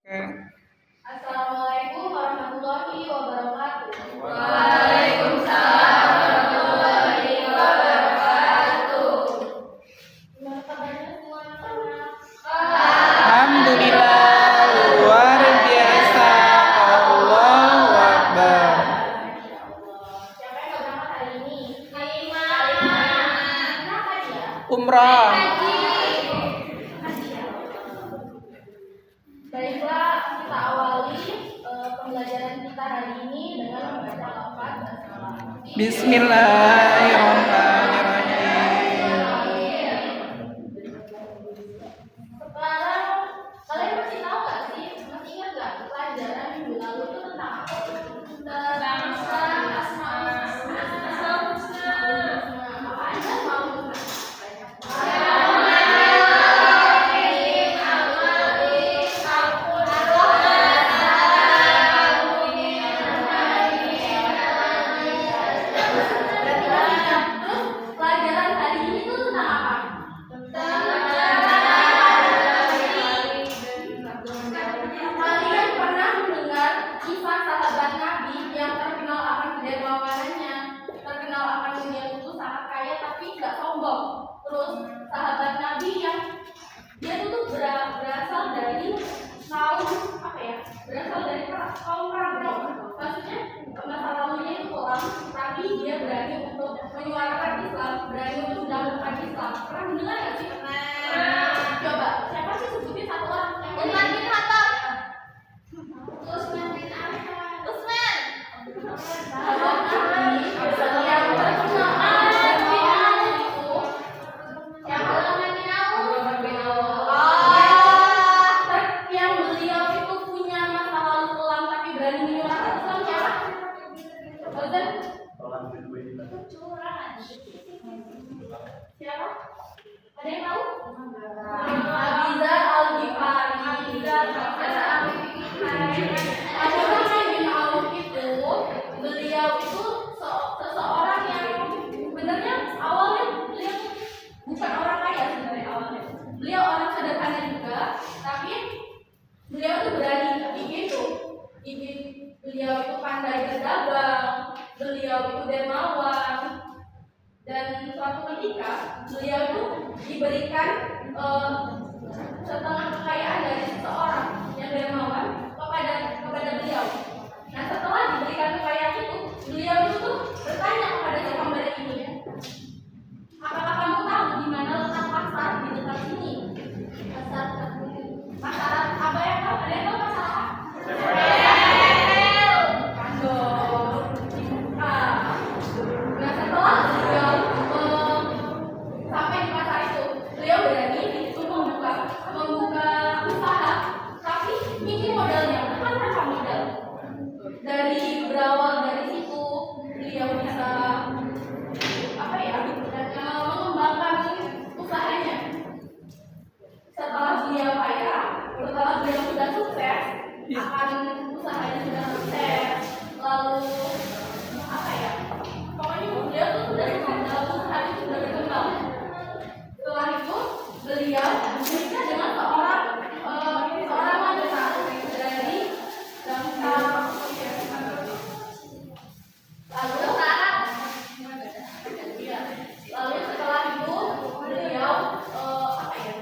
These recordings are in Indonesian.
Assalamualaikum warahmatullahi wabarakatuh. Waalaikumsalam warahmatullahi wabarakatuh. Gimana kabarnya semua anak-anak? Alhamdulillah, luar biasa. Allahu Akbar. Masya Allah. Siapa yang berangkat hari ini? Halimah. Kenapa dia? Umrah. Baiklah, kita awali pembelajaran kita hari ini dengan membaca lafaz basmalah. Bismillahirrahmanirrahim. Sekarang kalian masih tahu nggak sih? Masih ingat nggak pelajaran minggu lalu itu tentang apa? Tentang apa aja mau? Pelajaran hari ini tuh tentang apa? Kalian pernah mendengar kisah sahabat Nabi yang terkenal akan kedermawanannya, terkenal akan dia itu sangat kaya tapi nggak sombong. Terus sahabat Nabi yang dia tuh berasal dari kaum apa ya? Berasal dari kaum perampok. Maksudnya masa lalunya itu kelam, tapi dia berani untuk menyuarakan Islam, berani untuk mendahulukan Islam. Pernah mendengar nggak sih? Coba siapa sih sebutin satu orang? Umar bin Khattab. Usman bin Affan. Usman. Sahabat Nabi yang terkenal itu siapa? Yang beliau itu punya masa lalu kelam tapi berani menyuarakan Islam siapa? Ustaz? Siapa? Ada yang tahu? Abu Dzar Al-Ghifari. Abdurrahman bin Auf itu beliau itu seseorang yang sebenarnya awalnya beliau bukan orang kaya sebenarnya awalnya. Beliau orang sederhana juga, tapi beliau itu berani begitu. Beliau itu pandai berdagang, beliau itu dermawan, dan suatu ketika beliau itu diberikan setengah kekayaan dari seseorang yang dermawan kepada beliau. Nah, setelah diberikan kekayaan itu, beliau itu bertanya kepada si pemberi ini, apakah kamu tahu di mana letak pasar di dekat sini? Pasar apa yang tahu? Ada yang tahu pasar apa? Nah, setelah beliau sampai di pasar itu, beliau berani untuk membuka usaha, tapi ini modalnya bukan tanpa modal. Dari berawal dari situ, beliau bisa mengembangkan usahanya. Setelah beliau kaya, setelah beliau sudah sukses, akan usahanya sudah sukses, lalu pokoknya beliau tuh sudah sukses dalam usaha itu sudah berkembang. Setelah itu beliau menikah dengan seorang wanita dari bangsa lalu setelah itu beliau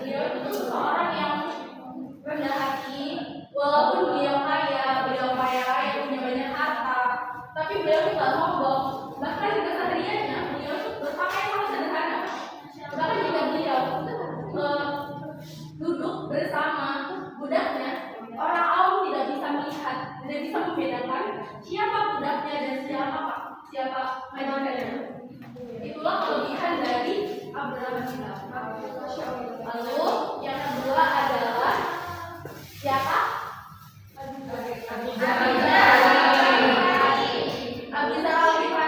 beliau itu seorang yang rendah hati. Walaupun beliau kaya raya, punya banyak harta, tapi beliau itu nggak sombong. Bahkan di kesehariannya beliau itu berpakaian sangat sederhana. Bahkan jika beliau duduk bersama budaknya, orang awam tidak bisa melihat, tidak bisa membedakan siapa budaknya dan siapa majikannya. Itulah kelebihan dari Abdurrahman bin Auf. Lalu yang kedua adalah siapa? Abu Dzar Al-Ghifari.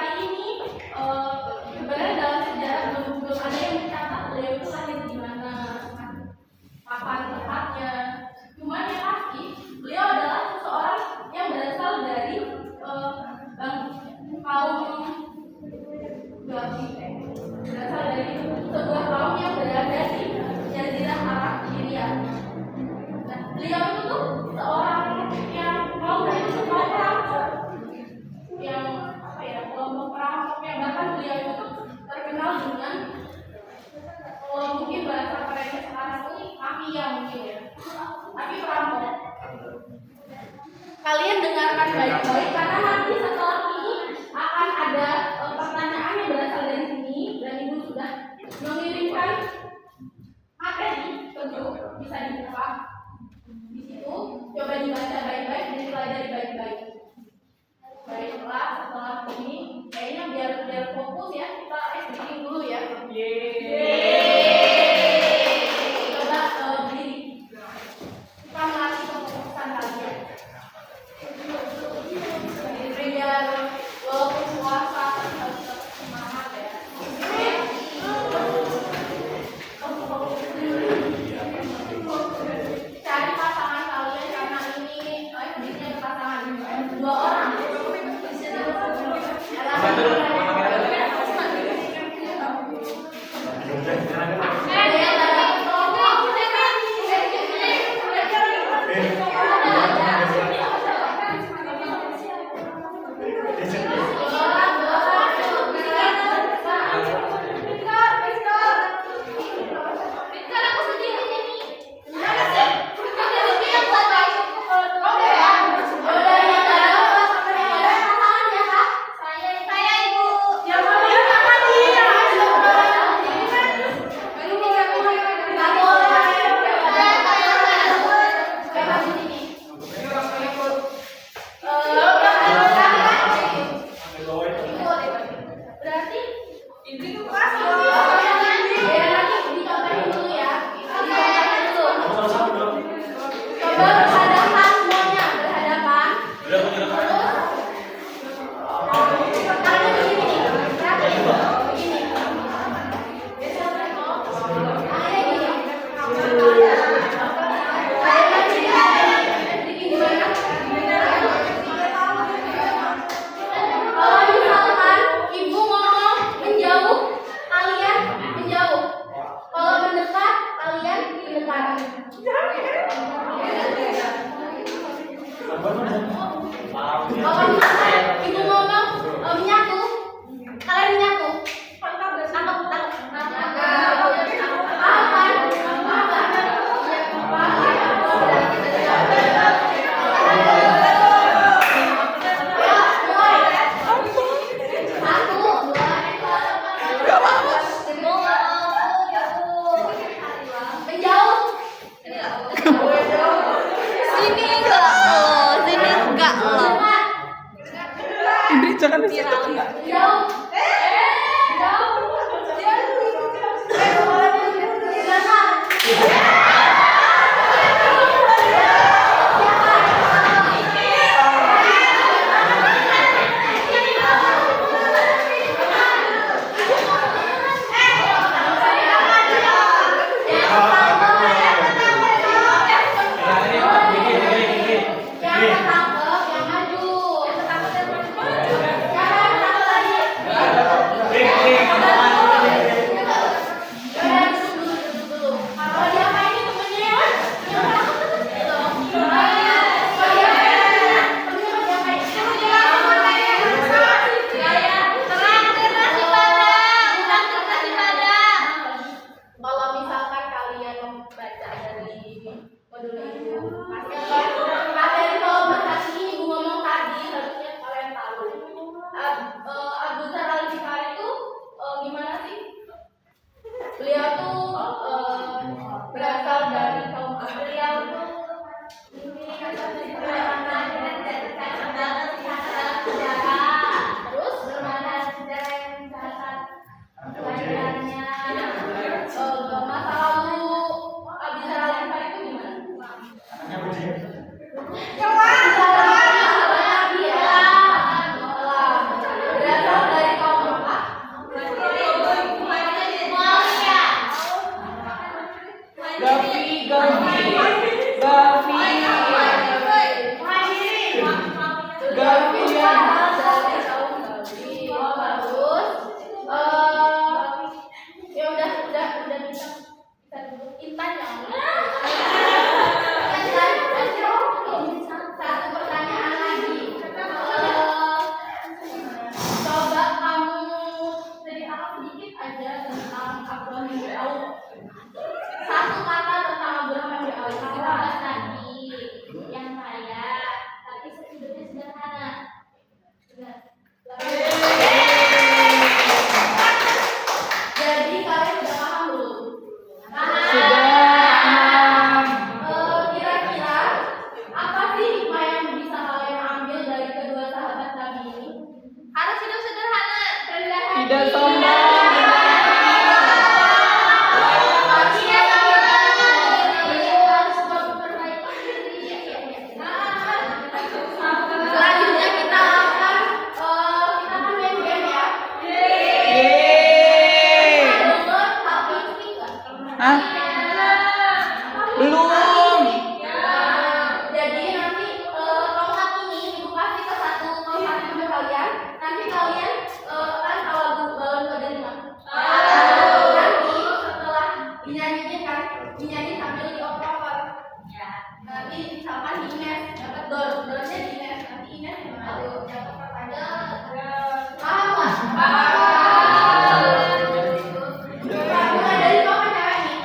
Kalian dengarkan baik-baik karena nanti setelah ini akan ada pertanyaan yang berasal dari sini dan ibu sudah mengirimkan materi, tentu bisa dibuka di situ. Coba dibaca baik-baik dan dipelajari baik-baik. Baiklah, setelah ini kayaknya biar fokus ya, kita speaking dulu ya. Coba berdiri. Kita melatih kefokusan kalian. Biar walaupun puasa harus tetap semangat ya. Cari pasangan kalian karena ini FB-nya berpasangan 2 orang. Ibu ngomong menyatu, kalian menyatu. Indri jangan di situ. Yang ketangkep yang maju. kan di Ines dapat dornya di Ines, nanti Ines yang maju dapat pertanyaan. Paham nggak? Mulai dari cowok cewek nih.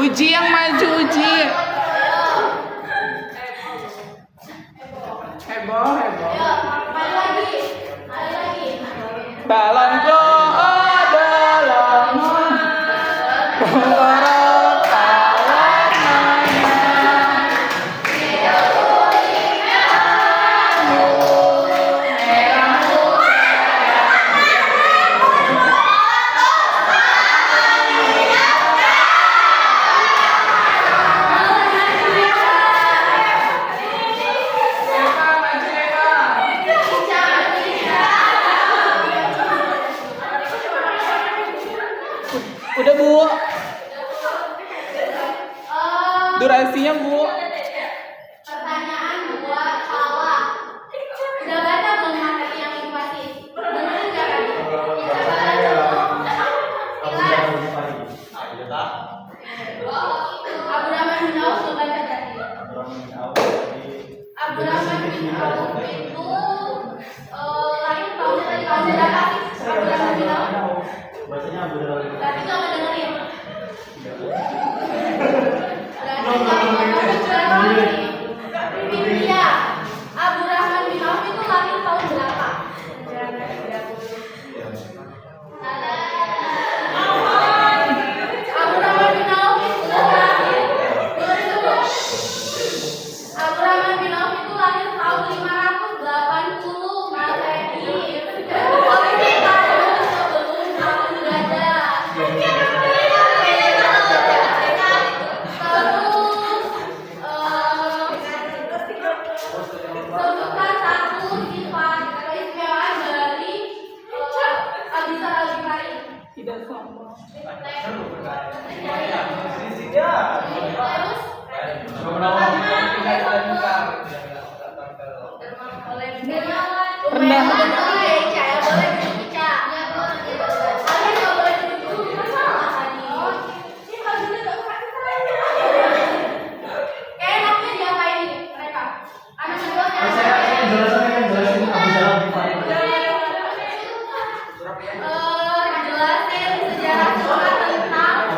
Uji yang maju, Uji. Heboh. Balonku adalah udah Bu. Durasinya Bu. Pertanyaan buat Paula. Udah baca belum materi yang inovasi? Beneran nggak kan? Abdurrahman bin Auf belum baca berarti. Abdurrahman bin Auf itu lahir tahun berapa sih? Abdurrahman bin Auf. Berarti nggak ngedengerin. Iya, Abdurrahman bin Auf itu lahir tahun berapa? Abdurrahman bin Auf itu lahir. Abdurrahman bin Auf itu lahir tahun 580 Masehi. Sebelum tahun gajah. Sebutkan satu sifat keistimewaan dari Abi Dzar Al-Ghifari. Tidak sombong. Jelasin sejarah tentang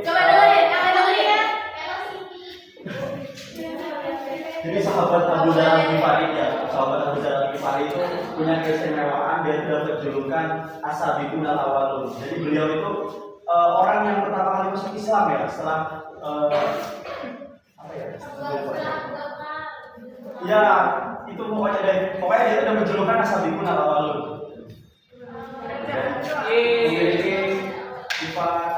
coba dengerin, jangan dengerin ya. Jadi sahabat Abu Dzar Al-Ghifari ya, sahabat Abu Dzar Al-Ghifari itu punya keistimewaan dia itu dapat julukan As-Sabiqun al-Awwalun. Jadi beliau itu orang yang pertama kali masuk Islam ya, setelah apa ya? Ya, itu pokoknya dia itu dapat julukan As-Sabiqun al-Awwalun. Memiliki sifat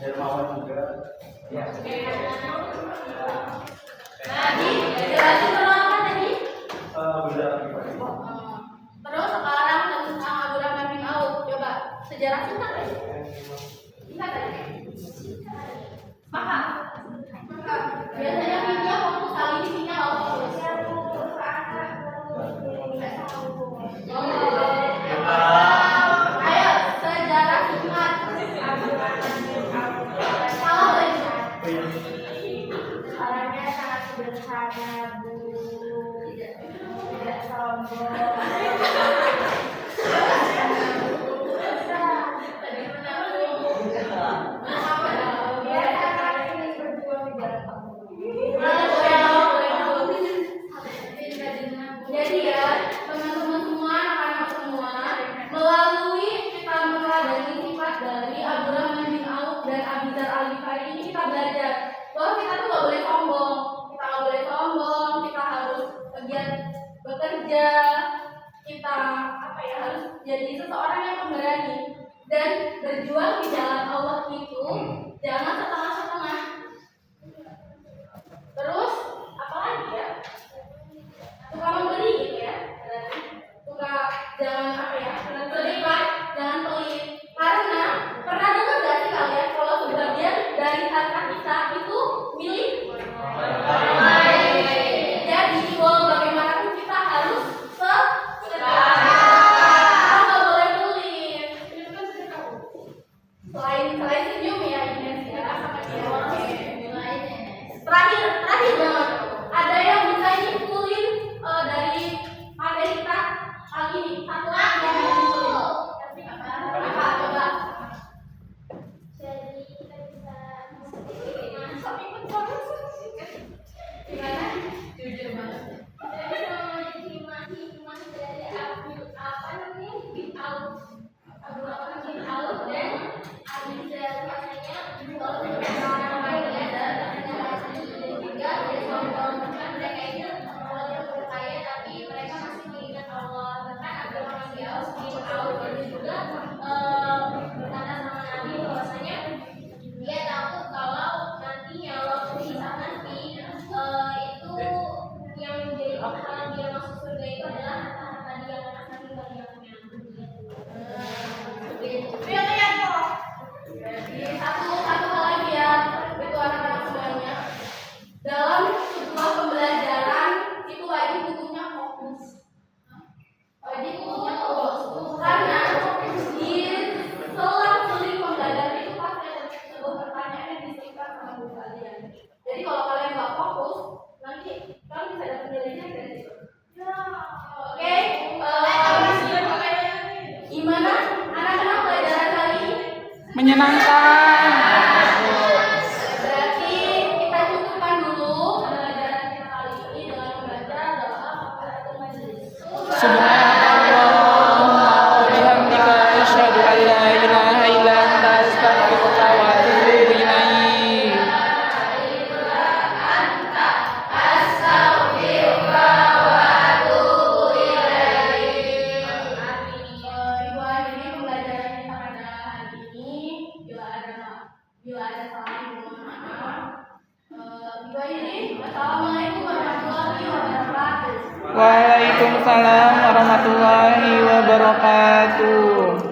dermawan juga. Ya. Tadi jelasin tentang apa tadi? Terus sekarang tentang Abdurrahman bin Auf. Coba sejarah singkat aja. Singkat aja. Paham? Biasanya video fokus kali ini video nggak fokus. Ayo sejarah singkat. Kalau Orangnya sangat sederhana, Bu. Tidak sombong. Dia sangat ingin berjuang di jalan Allah. jadi ya teman-teman semua, anak-anak semua, melalui kita meneladani sifat dari Abdurrahman bin Auf dan Abu Dzar Al-Ghifari ini kita belajar bahwa kita tuh nggak boleh sombong, kita harus giat bekerja, kita harus jadi seseorang yang pemberani dan berjuang di jalan Allah itu jangan setengah-setengah. Terus apa lagi ya? Suka membeli gitu ya, suka jangan sedekah, jangan pelit. Karena pernah dengar gak sih kalian kalau sebagian dari harta kita itu milik orang lain. Jadi mau bagaimanapun kita harus sedekah, nggak boleh pelit. Selain senyum ya, intensitas sama dia. Terakhir banget, ada yang bisa nyimpulin dari materi kita kali ini satu lagi yang nyimpulin. Apa coba? Jadi kita bisa Gimana? Jujur banget. jadi hikmah dari bin Auf. Abdurrahman bin Auf dan Abu Dzar rasanya kalau orang lain dan juga mereka itu walaupun berkaya tapi mereka masih mengingat Allah. Bahkan Abdurrahman bin Auf itu juga berkata sama Nabi bahwasanya dia takut kalau nantinya waktu hisab nanti itu yang menjadi halang dia masuk surga itu adalah harta-harta dia karena saking banyaknya. Jadi satu hal lagi ya, itu anak-anak semuanya. Dalam sebuah pembelajaran itu wajib butuhnya fokus. Karena di selang-seling pembelajaran itu pasti ada sebuah pertanyaan yang disebutkan sama guru kalian. Jadi kalau kalian nggak fokus, nanti kalian bisa dapat nilainya dari situ. Oke, gimana anak-anak pelajaran kali ini? Menyenangkan. Berarti kita cukupkan dulu pembelajaran kita kali ini dengan membaca doa kafaratul majelis. Subhanallahumma wa bihamdika asyhadu an la ilaha illa anta astaghfiruka wa atubu ilaik. Ibu akhiri pembelajaran kita pada hari ini. Bila ada salah, mohon maaf. Ibu akhiri. Assalamualaikum warahmatullahi wabarakatuh. Waalaikumsalam warahmatullahi wabarakatuh.